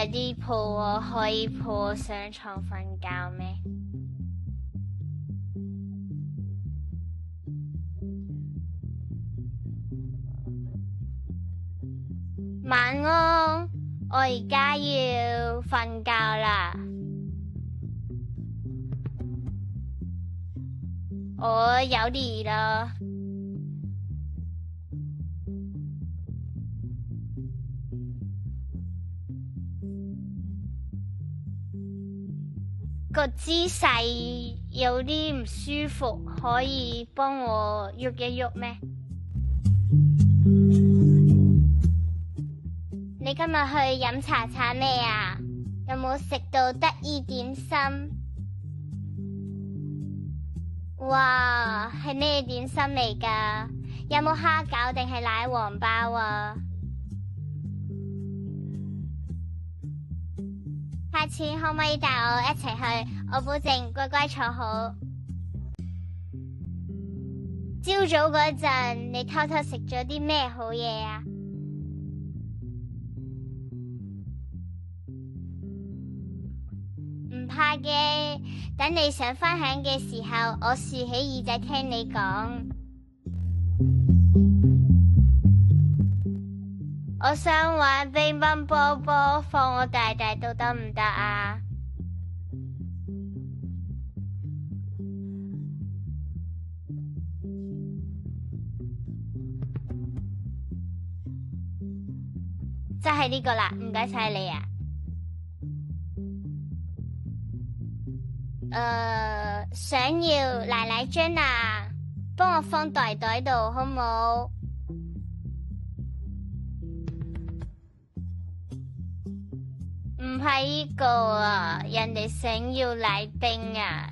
啲抱我可以抱我上床瞓覺咩？晚安，我而家要瞓覺啦。我有啲啦。個姿勢有啲唔舒服，可以幫我喐一喐咩？你今日去飲茶餐咩啊？有冇食到得意點心？哇，係咩點心嚟㗎？有冇蝦餃定係奶黃包啊？下次可唔可以帶我一齊去？我保證乖乖坐好。朝早嗰陣，你偷偷食咗啲咩好嘢啊？唔怕嘅，等你想分享嘅時候，我豎起耳仔聽你講。我想玩乒乓波波，放我大大到得唔得啊？就係呢個啦，唔該晒你啊。想要奶奶樽啊，幫我放袋袋度好冇？唔係呢個啊，人哋想要奶冰啊。